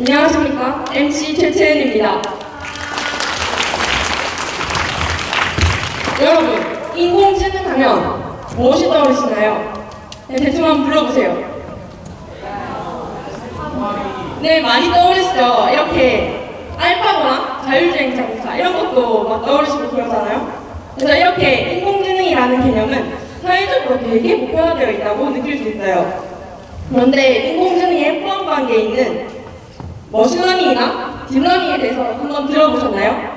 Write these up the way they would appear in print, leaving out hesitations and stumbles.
안녕하십니까. MC 최채은입니다. 여러분, 인공지능 하면 무엇이 떠오르시나요? 네, 대충 한번 불러보세요. 네, 많이 떠오르시죠? 이렇게 알파고나 자율주행 자동차 이런 것도 막 떠오르시고 그러잖아요. 그래서 이렇게 인공지능이라는 개념은 사회적으로 되게 보편화되어 있다고 느낄 수 있어요. 그런데 인공지능에 포함관계에 있는 머신러닝이나 딥러닝에 대해서 한번 들어보셨나요?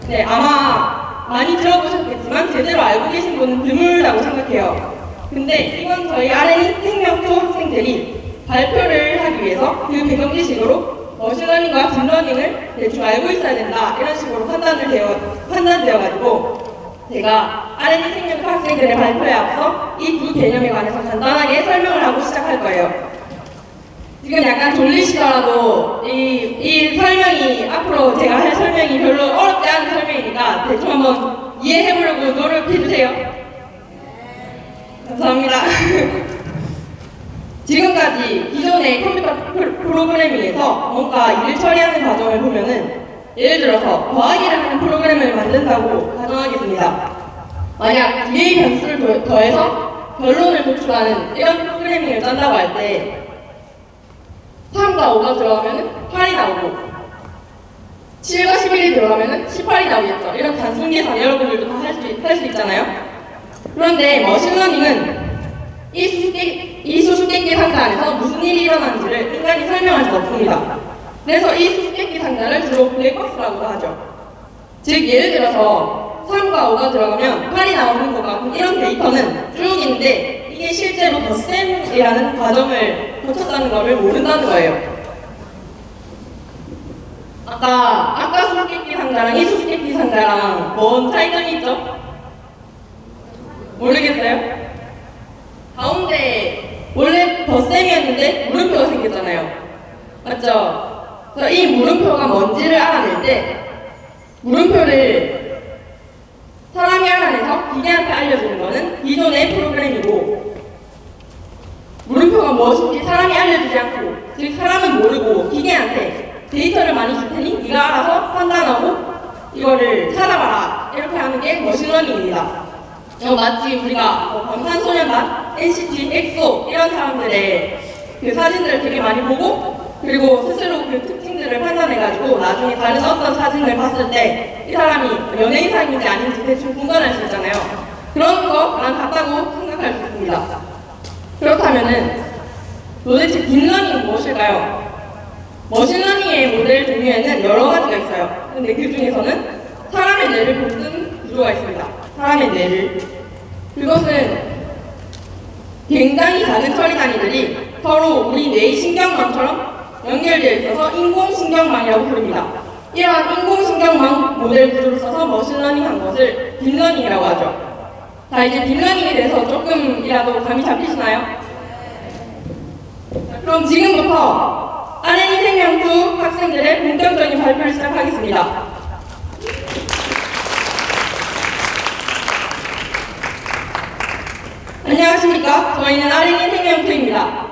네, 아마 많이 들어보셨겠지만 제대로 알고 계신 분은 드물다고 생각해요. 근데 이건 저희 R&D 생명초 학생들이 발표를 하기 위해서 그 배경 지식으로 머신러닝과 딥러닝을 대충 알고 있어야 된다 이런 식으로 판단되어가지고 제가 R&D 생명초 학생들의 발표에 앞서 이 두 개념에 관해서 간단하게 설명을 하고 시작할 거예요. 지금 약간 졸리시더라도 이 설명이 앞으로 제가 할 설명이 별로 어렵지 않은 설명이니까 대충 한번 이해해보려고 노력해주세요. 감사합니다. 지금까지 기존의 컴퓨터 프로그래밍에서 뭔가 일을 처리하는 과정을 보면은 예를 들어서 더하기를 하는 프로그램을 만든다고 가정하겠습니다. 만약 뒤의 변수를 더해서 결론을 도출하는 이런 프로그래밍을 짠다고 할 때 3과 5가 들어가면 8이 나오고 7과 11이 들어가면 18이 나오겠죠. 이런 단순 계산 여러분들도 다 할 수 있잖아요. 그런데 머신러닝은 이 수수께끼 상자 안에서 무슨 일이 일어나는지를 인간이 설명할 수 없습니다. 그래서 이 수수께끼 상자를 주로 블랙박스라고 하죠. 즉 예를 들어서 3과 5가 들어가면 8이 나오는 것 같은 이런 데이터는 쭉 있는데 이게 실제로 덧셈이라는 과정을 거쳤다는 것을 모른다는 거예요. 아까 수수께끼 상자랑 이 수수께끼 상자랑 뭔 차이점이 있죠? 모르겠어요? 가운데 원래 덧셈이었는데 물음표가 생겼잖아요. 맞죠? 그래서 이 물음표가 뭔지를 알아낼 때 물음표를 사람이 알아내서 기계한테 알려주는 것은 기존의 프로그램이고 물음표가 무엇인지 사람이 알려주지 않고 즉 사람은 모르고 기계한테 데이터를 많이 줄 테니 네가 알아서 판단하고 이거를 찾아봐라 이렇게 하는 게 머신러닝입니다. 마치 우리가 방탄소년단, NCT, 엑소 이런 사람들의 그 사진들을 되게 많이 보고 그리고 스스로 그 특징들을 판단해가지고 나중에 다른 어떤 사진을 봤을 때 이 사람이 연예인 사진인지 아닌지 대충 분간할 수 있잖아요. 그런 거랑 같다고 생각할 수 있습니다. 그렇다면은 도대체 딥러닝은 무엇일까요? 머신러닝의 모델 종류에는 여러 가지가 있어요. 근데 그 중에서는 사람의 뇌를 본뜬 구조가 있습니다. 사람의 뇌를. 그것은 굉장히 작은 처리 단위들이 서로 우리 뇌의 신경망처럼 연결되어 있어서 인공신경망이라고 부릅니다. 이러한 인공신경망 모델 구조를 써서 머신러닝 한 것을 딥러닝이라고 하죠. 자, 이제 딥러닝에 대해서 조금이라도 감이 잡히시나요? 자, 그럼 지금부터 R&D 생명초 학생들의 본격적인 발표를 시작하겠습니다. 안녕하십니까. 저희는 R&D 생명초입니다.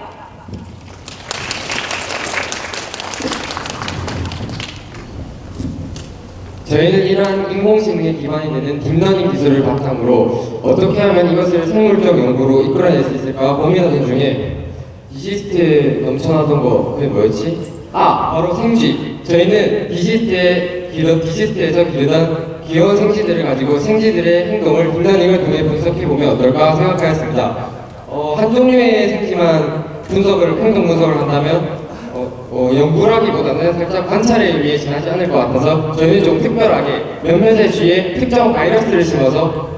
저희는 이러한 인공지능에 기반이 되는 딥러닝 기술을 바탕으로 어떻게 하면 이것을 생물적 연구로 이끌어낼 수 있을까 고민하던 중에 디지스트에 넘쳐나던 거 그게 뭐였지? 바로 생쥐. 저희는 디지스트에서 기르던 귀여운 생쥐들을 가지고 생쥐들의 행동을 딥러닝을 통해 분석해보면 어떨까 생각하였습니다. 한 종류의 생쥐만 행동 분석을 한다면 연구라기보다는 살짝 관찰에 의해 지나지 않을 것 같아서 저희는 좀 특별하게 몇몇의 쥐에 특정 바이러스를 심어서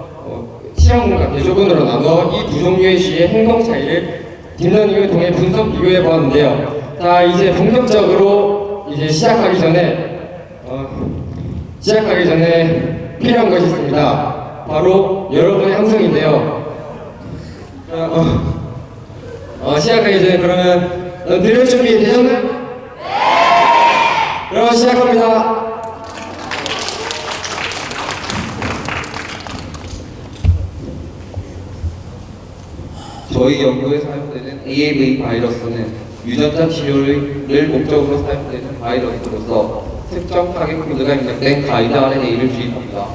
실험과 대조군으로 나누어 이 두 종류의 쥐의 행동 차이를 딥러닝을 통해 분석 비교해 보았는데요. 자, 이제 본격적으로 시작하기 전에 필요한 것이 있습니다. 바로 여러분의 함성인데요. 시작하기 전에 그러면 들을 준비 되셨나요? 그럼 시작합니다. 저희 연구에 사용되는 AAV 바이러스는 유전자 치료를 목적으로 사용되는 바이러스로서 특정 타겟 코드가 입력된 가이드 RNA를 주입합니다.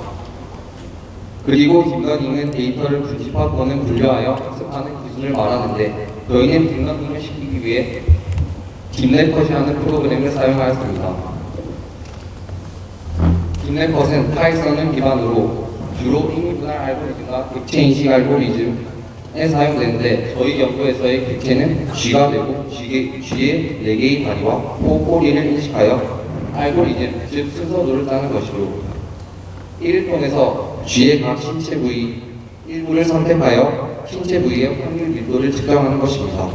그리고 딥러닝은 데이터를 분집하 또는 분류하여 학습하는 기술을 말하는데 저희는 딥러닝을 시키기 위해 딥랩컷이라는 프로그램을 사용하였습니다. 딥랩컷은 파이썬을 기반으로 주로 인문분할 알고리즘과 객체 인식 알고리즘에 사용되는데 저희 연구에서의 객체는 쥐가 되고 쥐의 4개의 다리와 코, 꼬리를 인식하여 알고리즘, 즉 순서도를 짜는 것이고 이를 통해서 쥐의 각 신체 부위 일부를 선택하여 신체 부위의 확률 밀도를 측정하는 것입니다.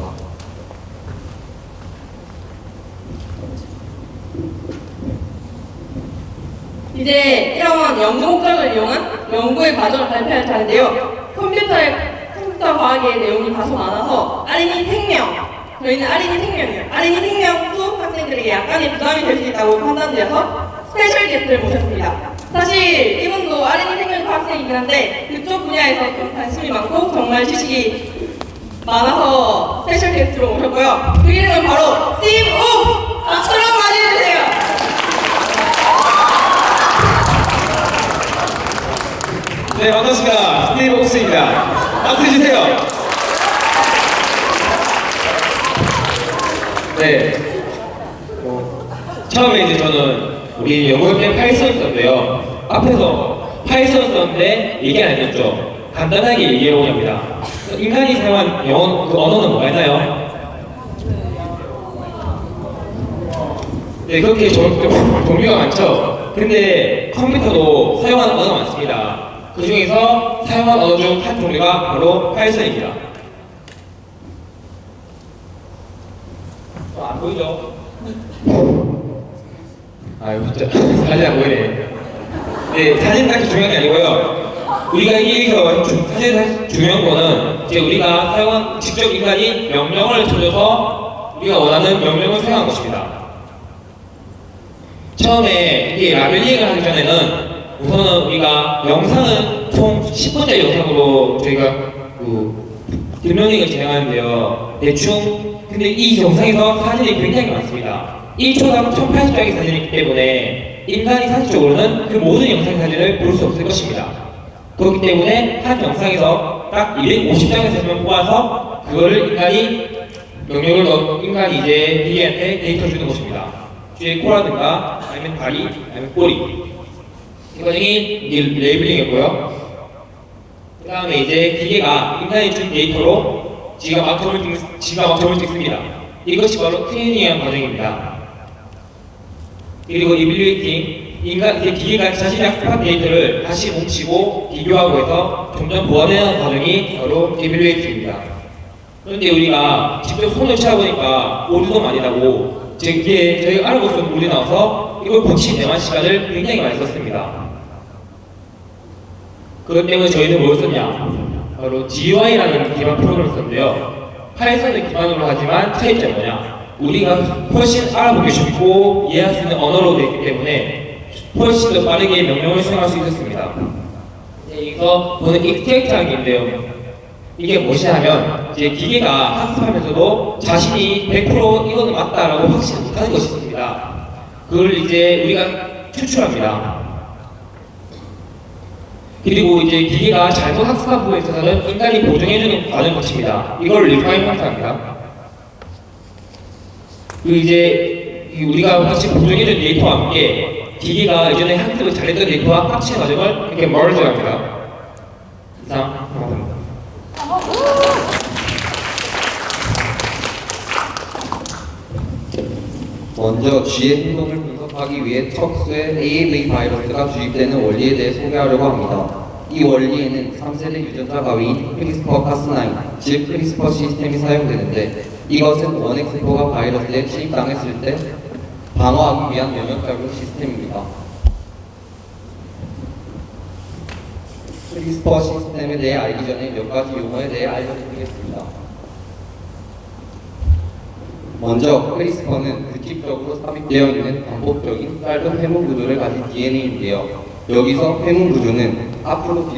이제 이런 연구 목적을 이용한 연구의 과정을 발표할 차례인데요. 컴퓨터 과학의 내용이 다소 많아서 아린이 생명, 저희는 아린이 생명이에요. 아린이 생명 후 학생들에게 약간의 부담이 될 수 있다고 판단되어서 스페셜 게스트를 모셨습니다. 사실 이분도 아린이 생명 학생이긴 한데 그쪽 분야에서 좀 관심이 많고 정말 지식이 많아서 스페셜 게스트로 모셨고요. 그 이름은 바로 스티브 오! 박수로 맞이해주세요. 네, 반갑습니다. 스티브 옥스입니다. 박수 주세요. 네. 처음에 이제 저는 우리 연구할 때 파이썬 썼는데요. 앞에서 파이썬 썼는데 얘기 안 해줬죠. 간단하게 얘기해보려 합니다. 인간이 사용한 영어, 그 언어는 뭐였나요? 네, 그렇게 종류가 많죠. 근데 컴퓨터도 사용하는 언어가 많습니다. 그 중에서 사용한 언어 중 한 종류가 바로 파이썬입니다. 안 보이죠? 아유, 진짜 사진 안 보이네. 네, 사진 딱히 중요한 게 아니고요. 우리가 여기서 사실 중요한 거는 이제 우리가 사용한 직접 인간이 명령을 쳐줘서 우리가 원하는 명령을 수행한 것입니다. 처음에 이 라벨링을 하기 전에는 우선은 우리가 영상은 총 10분짜리 영상으로 저희가 딥러닝을 진행하는데요. 대충 근데 이 영상에서 사진이 굉장히 많습니다. 1초당 1080장의 사진이 있기 때문에 인간이 사실적으로는 그 모든 영상 사진을 볼 수 없을 것입니다. 그렇기 때문에 한 영상에서 딱 250장의 사진만 뽑아서 그거를 인간이 이제 기계한테 데이터 주는 것입니다. 쥐의 코라든가 아니면 다리 아니면 꼬리 이 과정이 레이블링이고요. 그 다음에 이제 기계가 인간이 준 데이터로 지가 막점을 찍습니다. 이것이 바로 트레이닝한 과정입니다. 그리고 이빌리에이팅, 이제 기계가 자신이 학습한 데이터를 다시 뭉치고 비교하고 해서 점점 보완되는 과정이 바로 이빌리에이팅입니다. 그런데 우리가 직접 손을 찾아보니까 오류도 많이 나고 이게 저희가 알아볼 수 없는 오류 나와서 이걸 고치기 대한 시간을 굉장히 많이 썼습니다. 그것 때문에 저희는 뭘 썼냐? 바로 GUI라는 기반 프로그램을 썼는데요. 파이썬을 기반으로 하지만 차이점이 뭐냐? 우리가 훨씬 알아보기 쉽고 이해할 수 있는 언어로 되어 있기 때문에 훨씬 더 빠르게 명령을 수행할 수 있었습니다. 여기서 보는 익스트랙트라는 게 있는데요. 이게 무엇이냐면 이제 기계가 학습하면서도 자신이 100% 이거는 맞다라고 확신 못하는 것이 있습니다. 그걸 이제 우리가 추출합니다. 그리고 이제 기계가 잘못 학습한 부분에 있어서는 인간이 보정해주는 과정 것입니다. 이걸 리파이먼트합니다. 그리고 이제 우리가 같이 보정해준 데이터와 함께 기계가 이전에 학습을 잘했던 데이터와 합치는 과정을 이렇게 머지합니다. 이상 반갑습니다. 먼저 쥐의 행동을 분석하기 위해 척수에 AAV 바이러스가 주입되는 원리에 대해 소개하려고 합니다. 이 원리에는 3세대 유전자 가위인 크리스퍼-카스9, 즉 크리스퍼 시스템이 사용되는데 이것은 원엑스포가 바이러스에 침입당했을 때 방어하기 위한 면역작용 시스템입니다. 크리스퍼 시스템에 대해 알기 전에 몇 가지 용어에 대해 알려드리겠습니다. 먼저 크리스퍼는 규칙적으로 삽입되어 있는 반복적인 짧은 회문 구조를 가진 DNA인데요. 여기서 회문 구조는 앞으로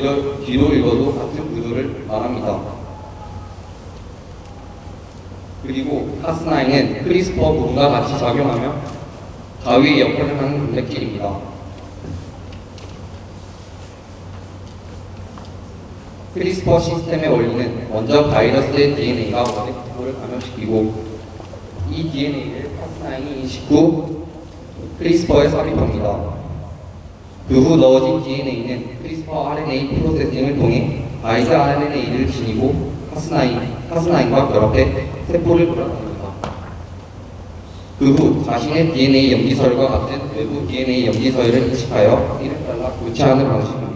뒤로 읽어도 같은 구조를 말합니다. 그리고 카스9은 크리스퍼 부분과 같이 작용하며 가위의 역할을 하는 단백질입니다. 크리스퍼 시스템의 원리는 먼저 바이러스의 DNA가 원의 구조를 감염시키고 이 DNA를 카스9이 인식 후 크리스퍼에 삽입합니다. 그 후 넣어진 DNA는 크리스퍼 RNA 프로세싱을 통해 바이드 RNA를 지니고 카스9과 결합해 세포를 돌아다닙니다. 그 후 자신의 DNA 염기서열과 같은 외부 DNA 염기서열을 인식하여 이를 잘라 교체하는 방식입니다.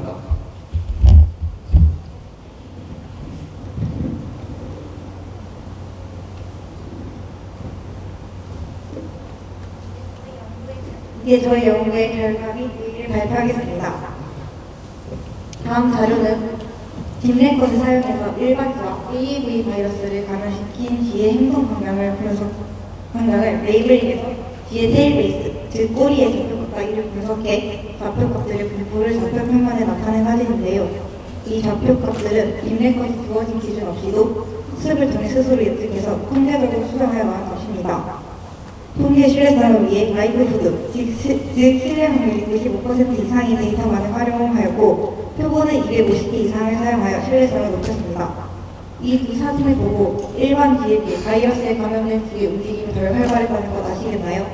이제 저희 연구의 결과를 발표하겠습니다. 다음 자료는 딥네컷을 사용해서 일반적 AAV 바이러스를 감염시킨 쥐의 행동 방향을 레이블링해서 쥐의 테일 베이스, 즉 꼬리의 좌표값 따위를 분석해 좌표값들의 분포를 좌표 평면에 나타낸 사진인데요. 이 좌표값들은 딥네컷이 주어진 기준 없이도 학습을 통해 스스로 예측해서 통계적으로 수정하여 나간 것입니다. 통계 신뢰성을 위해 라이브후드, 즉 신뢰 확률이 95% 이상의 데이터만을 활용하였고 표본은 250개 이상을 사용하여 신뢰성을 높였습니다. 이 두 사진을 보고 일반 쥐에 비해 바이러스에 감염된 쥐의 움직임이 덜 활발했다는 것 아시겠나요?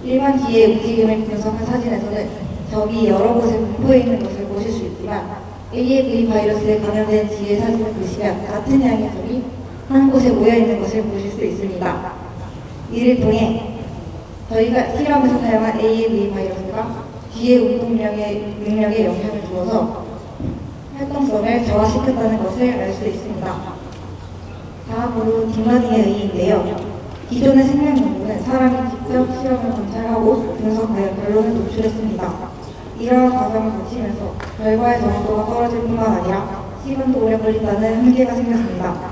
일반 쥐의 움직임을 분석한 사진에서는 적이 여러 곳에 분포해 있는 것을 보실 수 있지만 AAV 바이러스에 감염된 쥐의 사진을 보시면 같은 양의 적이 한 곳에 모여 있는 것을 보실 수 있습니다. 이를 통해 저희가 실험에서 사용한 AAV 바이러스가 쥐의 운동 능력에 영향을 주어서 활동성을 저하시켰다는 것을 알 수 있습니다. 다음으로 딥러닝의 의의인데요. 기존의 생명 연구는 사람이 직접 실험을 관찰하고 분석하여 결론을 도출했습니다. 이러한 과정을 거치면서 결과의 정확도가 떨어질 뿐만 아니라 시간도 오래 걸린다는 한계가 생겼습니다.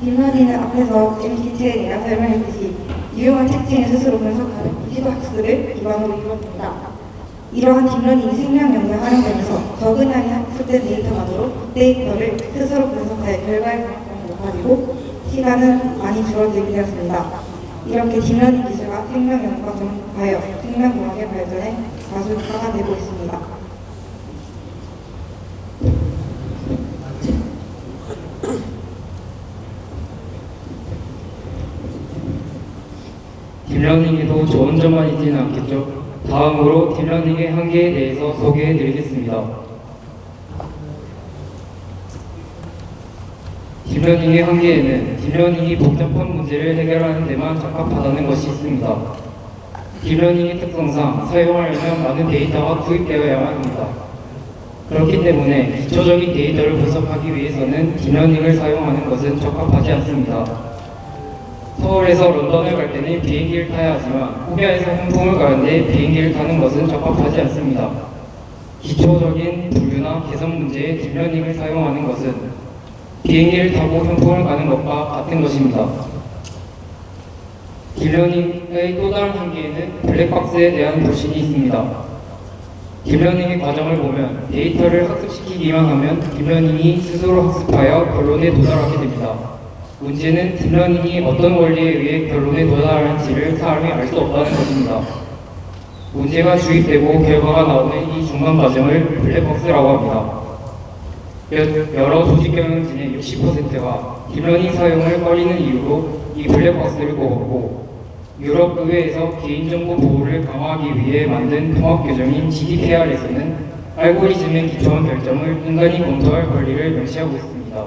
딥러닝은 앞에서 MC체에 설명했듯이 유용한 특징을 스스로 분석하는 시도학습을 기반으로 이루어집니다. 이러한 딥러닝이 생명 연구에 활용되면서 적은 양의 학습된 데이터만으로 데이터를 스스로 분석하여 결과의 정확성이 높아지고 시간은 많이 줄어들게 되었습니다. 이렇게 딥러닝 기술과 생명 연구가 접목하여 생명공학의 발전에 가속화가 되고 있습니다. 딥러닝에도 좋은 점만 있지는 않겠죠. 다음으로 딥러닝의 한계에 대해서 소개해 드리겠습니다. 딥러닝의 한계에는 딥러닝이 복잡한 문제를 해결하는 데만 적합하다는 것이 있습니다. 딥러닝의 특성상 사용하려면 많은 데이터가 투입되어야만 합니다. 그렇기 때문에 기초적인 데이터를 분석하기 위해서는 딥러닝을 사용하는 것은 적합하지 않습니다. 서울에서 런던을 갈 때는 비행기를 타야 하지만 호비아에서 홍콩을 가는데 비행기를 타는 것은 적합하지 않습니다. 기초적인 분류나 계산 문제에 딥러닝을 사용하는 것은 비행기를 타고 홍콩을 가는 것과 같은 것입니다. 딥러닝의 또 다른 한계에는 블랙박스에 대한 불신이 있습니다. 딥러닝의 과정을 보면 데이터를 학습시키기만 하면 딥러닝이 스스로 학습하여 결론에 도달하게 됩니다. 문제는 딥러닝이 어떤 원리에 의해 결론에 도달하는지를 사람이 알 수 없다는 것입니다. 문제가 주입되고 결과가 나오는 이 중간 과정을 블랙박스라고 합니다. 여러 조직 경영진의 60%가 딥러닝 사용을 꺼리는 이유로 이 블랙박스를 꼽았고 유럽 의회에서 개인정보 보호를 강화하기 위해 만든 통합규정인 GDPR에서는 알고리즘에 기초한 결정을 인간이 검토할 권리를 명시하고 있습니다.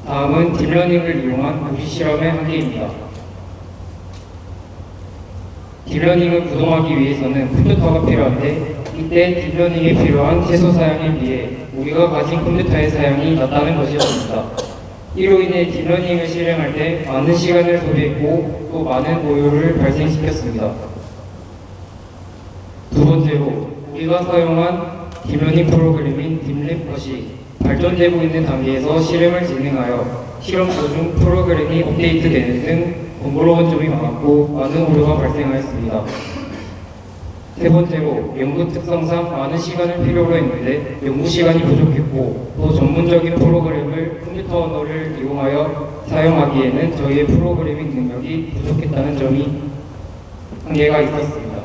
다음은 딥러닝을 이용한 우리 실험의 한계입니다. 딥러닝을 구동하기 위해서는 컴퓨터가 필요한데 이때 딥러닝에 필요한 최소 사양에 비해 우리가 가진 컴퓨터의 사양이 낮다는 것이었습니다. 이로 인해 딥러닝을 실행할 때 많은 시간을 소비했고 또 많은 오류를 발생시켰습니다. 두 번째로 우리가 사용한 딥러닝 프로그램인 딥랩컷이 발전되고 있는 단계에서 실험을 진행하여 실험 도중 프로그램이 업데이트되는 등 번거로운 점이 많았고 많은 오류가 발생하였습니다. 세 번째로 연구 특성상 많은 시간을 필요로 했는데 연구 시간이 부족했고 또 전문적인 프로그램을 컴퓨터 언어를 이용하여 사용하기에는 저희의 프로그래밍 능력이 부족했다는 점이 한계가 있었습니다.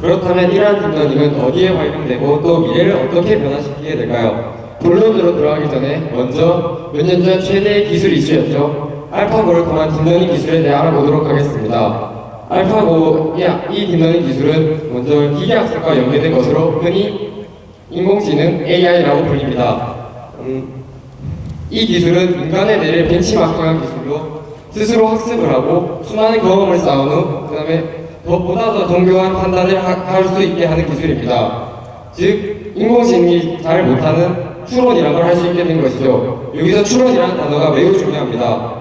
그렇다면 이러한 딥러닝은 어디에 활용되고 또 미래를 어떻게 변화시키게 될까요? 본론으로 들어가기 전에 먼저 몇 년 전 최대의 기술 이슈였죠. 알파고를 통한 딥러닝 기술에 대해 알아보도록 하겠습니다. 알파고, 이 딥러닝 기술은 먼저 기계학습과 연계된 것으로 흔히 인공지능 AI라고 불립니다. 이 기술은 인간의 뇌를 벤치마킹한 기술로 스스로 학습을 하고 수많은 경험을 쌓은 후 그 다음에 보다 더 정교한 판단을 할 수 있게 하는 기술입니다. 즉 인공지능이 잘 못하는 추론이라는 걸 할 수 있게 된 것이죠. 여기서 추론이라는 단어가 매우 중요합니다.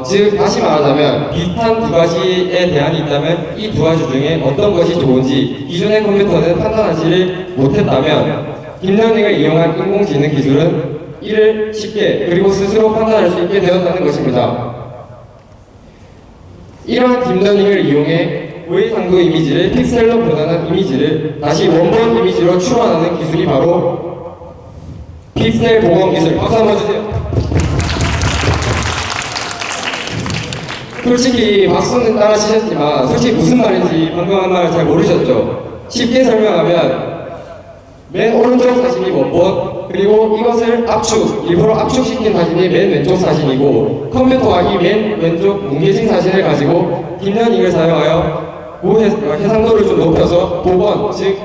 즉 다시 말하자면 비슷한 두 가지에 대안이 있다면 이 두 가지 중에 어떤 것이 좋은지 기존의 컴퓨터는 판단하지 못했다면 딥러닝을 이용한 인공지능 기술은 이를 쉽게 그리고 스스로 판단할 수 있게 되었다는 것입니다. 이러한 딥러닝을 이용해 고해상도 이미지를 픽셀로 변환한 이미지를 다시 원본 이미지로 추론하는 기술이 바로 픽셀 복원 기술. 박수 한번 주세요. 솔직히 박수는 따라 치셨지만 솔직히 무슨 말인지 방금 한 말 잘 모르셨죠? 쉽게 설명하면 맨 오른쪽 사진이 원본, 그리고 이것을 일부러 압축시킨 사진이 맨 왼쪽 사진이고 컴퓨터가 이 맨 왼쪽 뭉개진 사진을 가지고 딥러닝을 사용하여 해상도를 좀 높여서 복원, 즉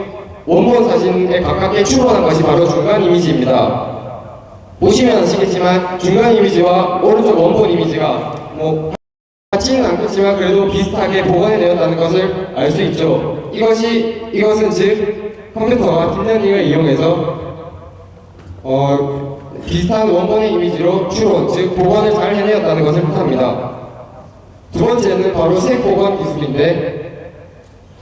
원본 사진에 가깝게 추론한 것이 바로 중간 이미지입니다. 보시면 아시겠지만 중간 이미지와 오른쪽 원본 이미지가 같지는 않겠지만 그래도 비슷하게 복원이 되었다는 것을 알 수 있죠. 이것은 즉 컴퓨터가 딥러닝을 이용해서 비슷한 원본의 이미지로 추론, 즉 복원을 잘 해내었다는 것을 뜻합니다. 두 번째는 바로 색 복원 기술인데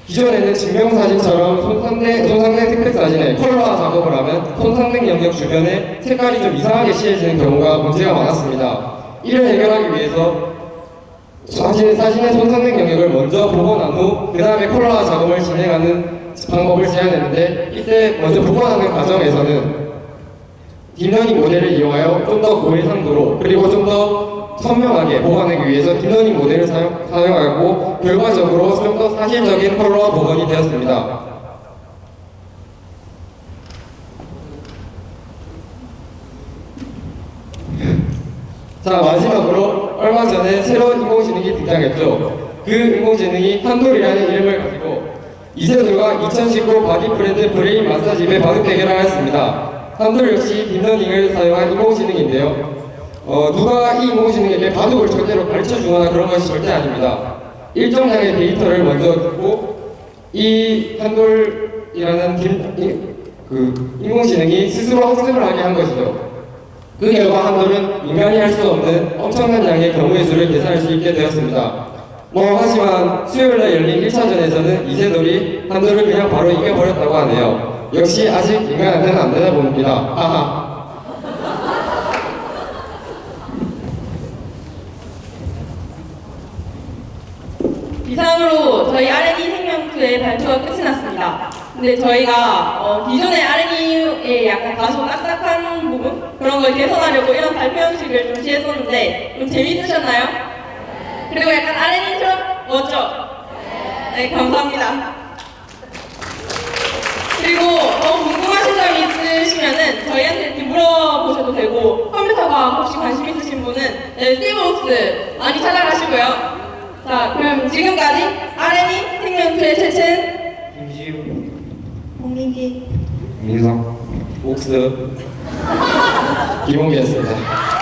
기존에는 증명사진처럼 손상된 특백 사진에 컬러화 작업을 하면 손상된 영역 주변에 색깔이 좀 이상하게 칠해지는 경우가 문제가 많았습니다. 이를 해결하기 위해서 사진의 손상된 영역을 먼저 복원한 후 그 다음에 컬러화 작업을 진행하는 방법을 제안했는데 이때 먼저 복원하는 과정에서는 딥러닝 모델을 이용하여 좀 더 고해상도로 그리고 좀 더 선명하게 복원하기 위해서 딥러닝 모델을 사용하고 결과적으로 좀 더 사실적인 컬러화 복원이 되었습니다. 자, 마지막으로 얼마 전에 새로운 인공지능이 등장했죠. 그 인공지능이 한돌이라는 이름을 가지고 이세돌과 2019 바디 브랜드 브레인 마사지에 바둑 대결을 하였습니다. 한돌 역시 딥러닝을 사용한 인공지능인데요. 누가 이 인공지능에게 바둑을 절대로 가르쳐주거나 그런 것이 절대 아닙니다. 일정량의 데이터를 먼저 듣고 이 한돌이라는 인공지능이 스스로 학습을 하게 한 것이죠. 그 결과 한돌은 인간이 할 수 없는 엄청난 양의 경우의 수를 계산할 수 있게 되었습니다. 하지만 수요일날 열린 1차전에서는 이세돌이 한돌을 그냥 바로 이겨버렸다고 하네요. 역시 아직 인간한테는 안 되나 봅니다. 하하. 이상으로 저희 R&D 생명투의 발표가 끝이 났습니다. 근데 저희가 기존의 R&D의 약간 다소 딱딱한 부분 그런 걸 개선하려고 이런 발표 형식을 좀 취했었는데 좀 재미있으셨나요? 그리고 약간 R&D처럼 멋져? 네, 감사합니다. 그리고 더 궁금하신 점이 있으시면은 저희한테 이렇게 물어보셔도 되고 컴퓨터가 혹시 관심 있으신 분은 스티브웍스 많이 찾아가시고요. 자, 그럼 지금까지 R&D 생명투의 최친 김지우, 홍민기 민성, 옥스, 김홍기였습니다.